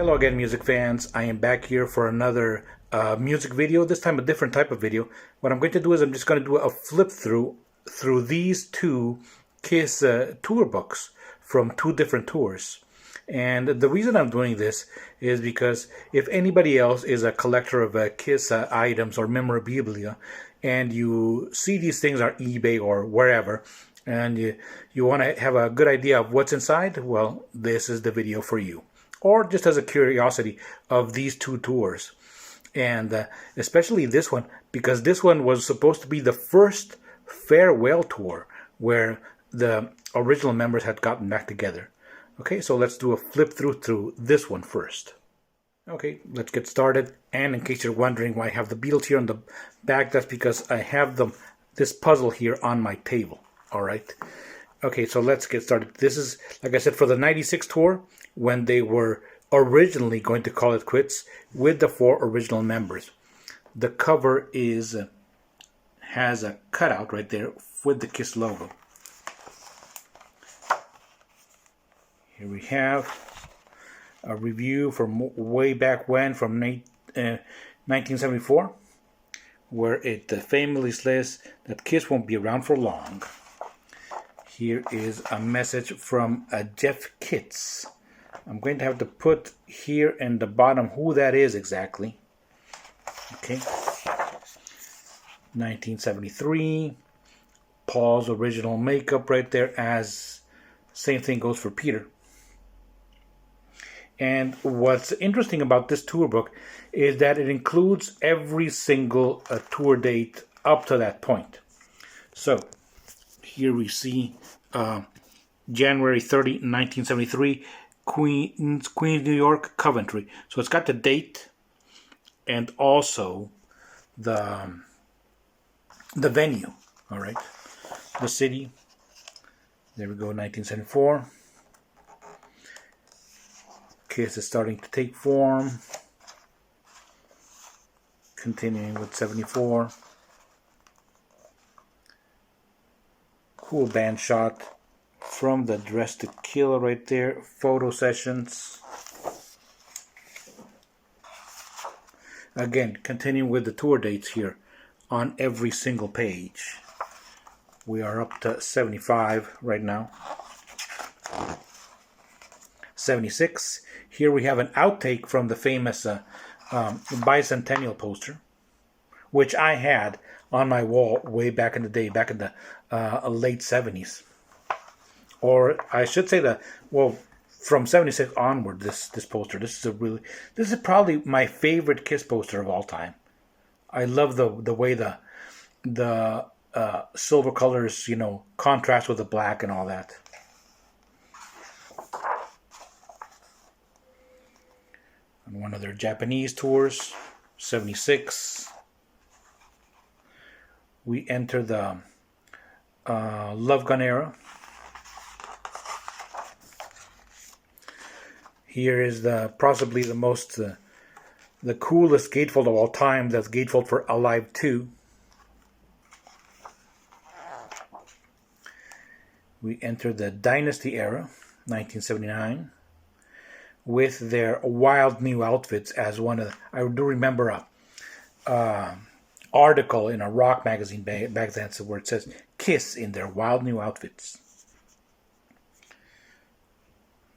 Hello again, music fans. I am back here for another music video, this time a different type of video. What I'm going to do is I'm just going to do a flip through these two Kiss tour books from two different tours. And the reason I'm doing this is because if anybody else is a collector of Kiss items or memorabilia, and you see these things on eBay or wherever, and you want to have a good idea of what's inside, well, this is the video for you. Or just as a curiosity of these two tours. And especially this one, because this one was supposed to be the first farewell tour where the original members had gotten back together. Okay, so let's do a flip through this one first. Okay, let's get started. And in case you're wondering why I have the Beatles here on the back, that's because I have this puzzle here on my table. All right. Okay, so let's get started. This is, like I said, for the 96 tour, when they were originally going to call it quits with the four original members. The cover has a cutout right there with the Kiss logo. Here we have a review from way back when, from 1974, where it famously says that Kiss won't be around for long. Here is a message from Jeff Kitts. I'm going to have to put here in the bottom who that is exactly. Okay. 1973. Paul's original makeup right there, as same thing goes for Peter. And what's interesting about this tour book is that it includes every single tour date up to that point. So here we see January 30, 1973, Queens, New York, Coventry. So it's got the date and also the venue. All right, the city. There we go, 1974. Kiss is starting to take form. Continuing with 74. Cool band shot from the Dress to Kill right there. Photo sessions. Again, continuing with the tour dates here on every single page. We are up to 75 right now. 76. Here we have an outtake from the famous bicentennial poster, which I had on my wall way back in the day, back in the late 70s. Or I should say from 76 onward, this poster. This is probably my favorite Kiss poster of all time. I love the way the silver colors, contrast with the black and all that. On one of their Japanese tours, 76. We enter the Love Gun era. Here is possibly the most the coolest gatefold of all time. That's gatefold for Alive 2. We enter the Dynasty era, 1979, with their wild new outfits as one of I do remember a article in a rock magazine back then where it says Kiss in their wild new outfits.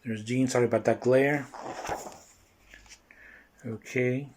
There's Gene, sorry about that glare. Okay.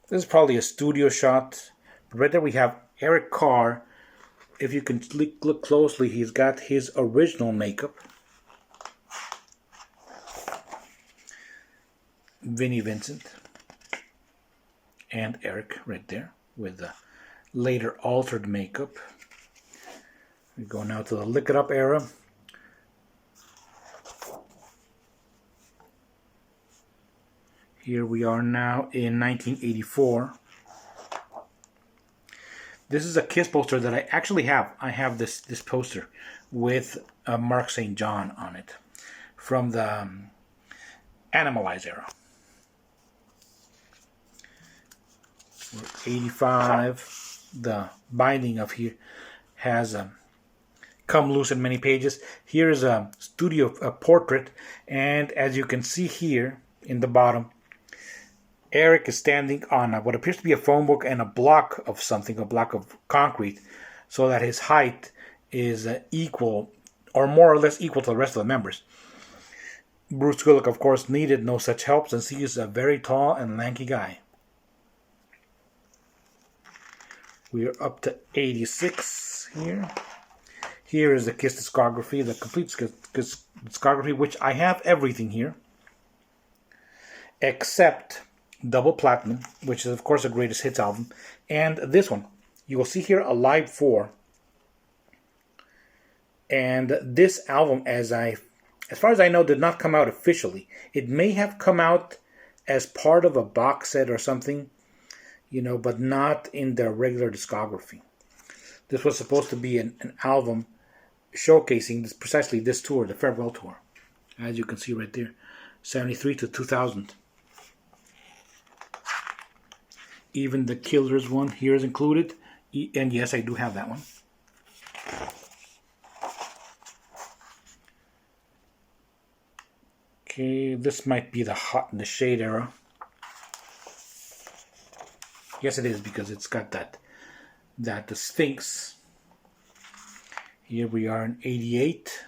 This is probably a studio shot. But right there we have Eric Carr. If you can look closely, he's got his original makeup. Vinnie Vincent. And Eric right there with the later altered makeup. We go now to the Lick It Up era. Here we are now in 1984. This is a Kiss poster that I actually have. I have this poster with Mark St. John on it from the Animalize era. 85. The binding of here has come loose in many pages. Here is a studio portrait, and as you can see here in the bottom. Eric is standing on what appears to be a phone book and a block of something, a block of concrete, so that his height is equal, or more or less equal to the rest of the members. Bruce Kulick, of course, needed no such help since he is a very tall and lanky guy. We are up to 86 here. Here is the Kiss discography, the complete Kiss discography, which I have everything here, except Double Platinum, which is, of course, a greatest hits album, and this one. You will see here Alive 4. And this album, as far as I know, did not come out officially. It may have come out as part of a box set or something, but not in their regular discography. This was supposed to be an album showcasing precisely this tour, the farewell tour, as you can see right there, 73 to 2000. Even the Killers one here is included, and yes, I do have that one. Okay, this might be the Hot in the Shade era. Yes, it is, because it's got the Sphinx. Here we are in 88.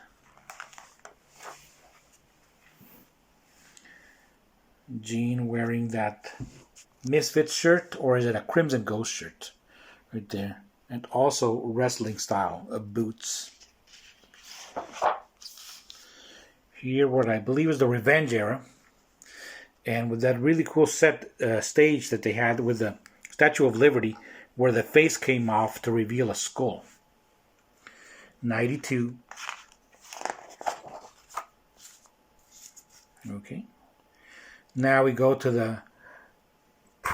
Gene wearing that Misfits shirt, or is it a Crimson Ghost shirt? Right there. And also wrestling style of boots. Here what I believe is the Revenge era. And with that really cool stage that they had with the Statue of Liberty, where the face came off to reveal a skull. 92. Okay. Now we go to the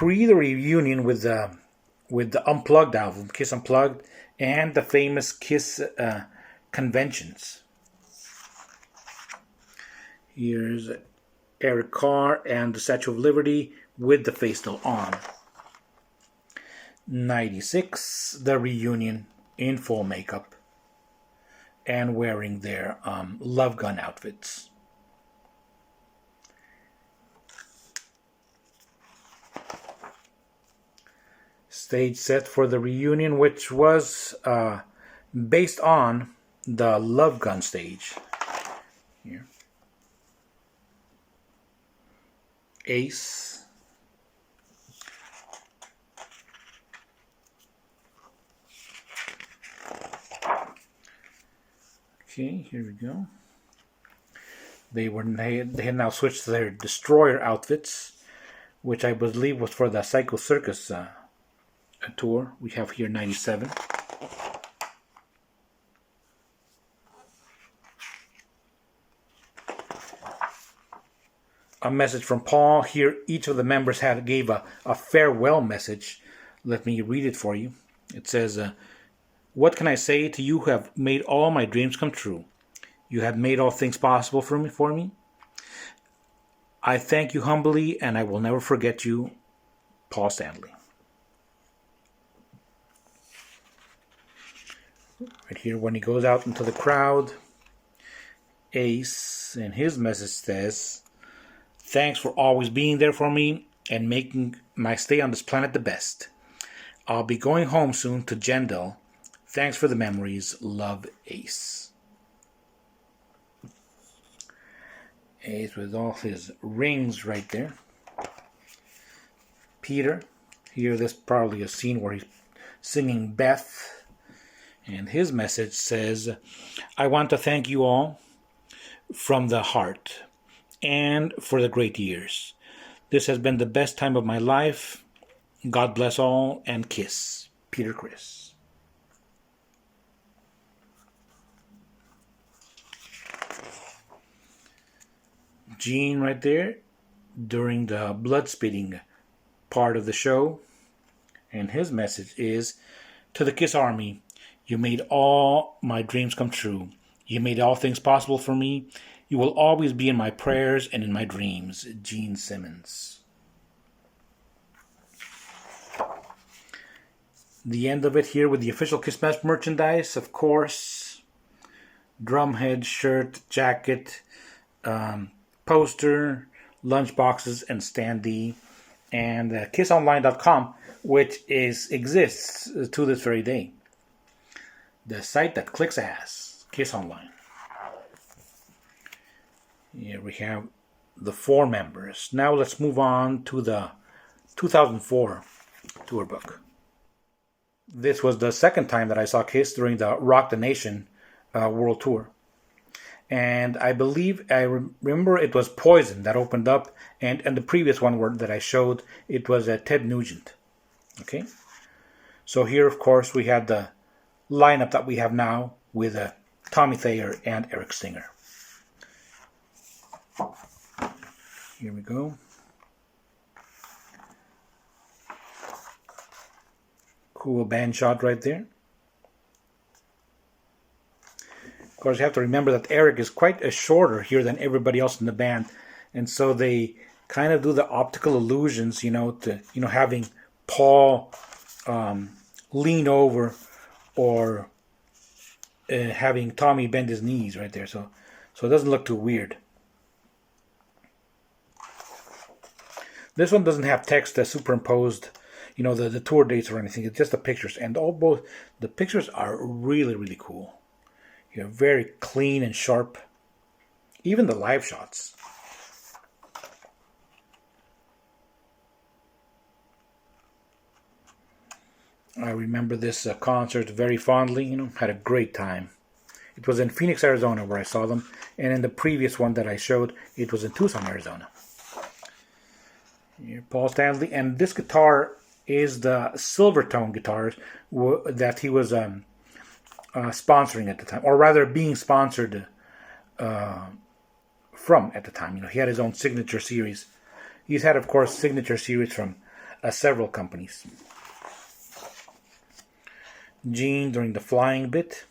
reunion with the Unplugged album, Kiss Unplugged, and the famous Kiss conventions. Here's Eric Carr and the Statue of Liberty with the face still on. 96, the reunion in full makeup and wearing their Love Gun outfits. Stage set for the reunion, which was based on the Love Gun stage. Here. Ace. Okay, here we go. They had now switched to their Destroyer outfits, which I believe was for the Psycho Circus tour. We have here 97. A message from Paul. Here each of the members gave a farewell message. Let me read it for you. It says, what can I say to you who have made all my dreams come true? You have made all things possible for me. I thank you humbly, and I will never forget you, Paul Stanley. Right here, when he goes out into the crowd, Ace, and his message says, thanks for always being there for me and making my stay on this planet the best. I'll be going home soon to Jendel. Thanks for the memories. Love, Ace. Ace with all his rings right there. Peter. Here, this is probably a scene where he's singing Beth. And his message says, I want to thank you all from the heart and for the great years. This has been the best time of my life. God bless all, and kiss. Peter Criss. Gene right there during the blood spitting part of the show. And his message is, to the Kiss Army, you made all my dreams come true. You made all things possible for me. You will always be in my prayers and in my dreams. Gene Simmons. The end of it here with the official Kiss Match merchandise, of course. Drumhead shirt, jacket, poster, Lunchboxes and Standee, and KissOnline.com, which exists to this very day. The site that clicks ass, Kiss Online. Here we have the 4 members. Now let's move on to the 2004 tour book. This was the second time that I saw Kiss during the Rock the Nation World Tour. And I believe, remember it was Poison that opened up, and the previous one that I showed, it was Ted Nugent. Okay? So here, of course, we had the lineup that we have now with Tommy Thayer and Eric Singer. Here we go. Cool band shot right there. Of course, you have to remember that Eric is quite a shorter here than everybody else in the band, and so they kind of do the optical illusions, to having Paul lean over, or having Tommy bend his knees right there, so it doesn't look too weird. This one doesn't have text that's superimposed, the tour dates or anything. It's just the pictures, and both the pictures are really, really cool. Very clean and sharp. Even the live shots. I remember this concert very fondly. Had a great time. It was in Phoenix, Arizona, where I saw them, and in the previous one that I showed, it was in Tucson, Arizona. Here, Paul Stanley, and this guitar is the Silvertone guitars that he was sponsoring at the time, or rather being sponsored from at the time. He had his own signature series. He's had, of course, signature series from several companies. Gene during the flying bit.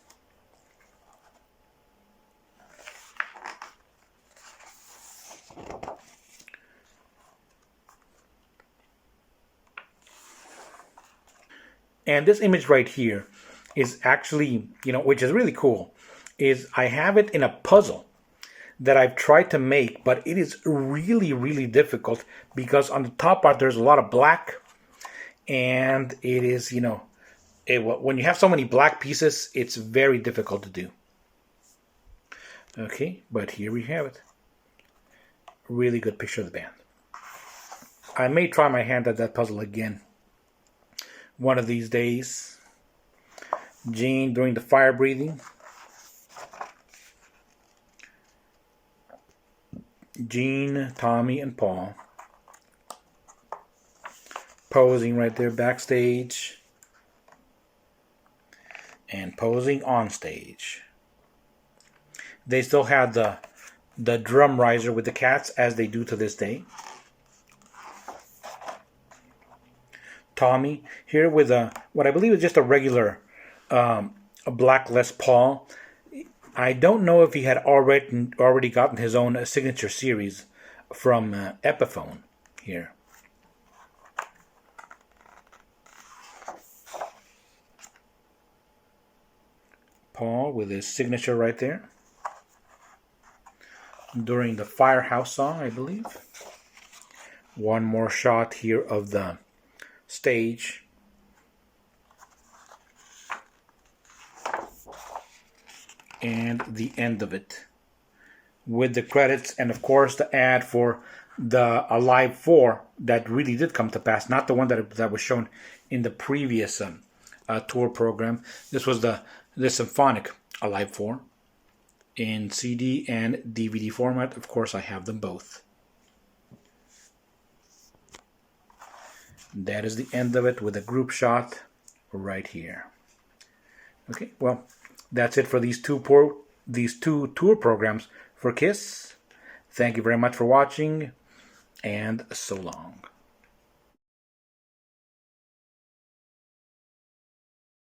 And this image right here is actually, which is really cool, is I have it in a puzzle that I've tried to make, but it is really, really difficult because on the top part there's a lot of black, and it is, when you have so many black pieces, it's very difficult to do. Okay, but here we have it. Really good picture of the band. I may try my hand at that puzzle again one of these days. Gene doing the fire breathing. Gene, Tommy, and Paul posing right there backstage and posing on stage. They still had the drum riser with the cats, as they do to this day. Tommy here with what I believe is just a regular a black Les Paul. I don't know if he had already gotten his own signature series from Epiphone here. Paul with his signature right there. During the Firehouse song, I believe. One more shot here of the stage. And the end of it. With the credits and of course the ad for the Alive 4 that really did come to pass. Not the one that was shown in the previous tour program. This was the symphonic Alive 4 in CD and DVD format. Of course, I have them both. That is the end of it with a group shot right here. Okay, well, that's it for these two tour programs for Kiss. Thank you very much for watching, and so long.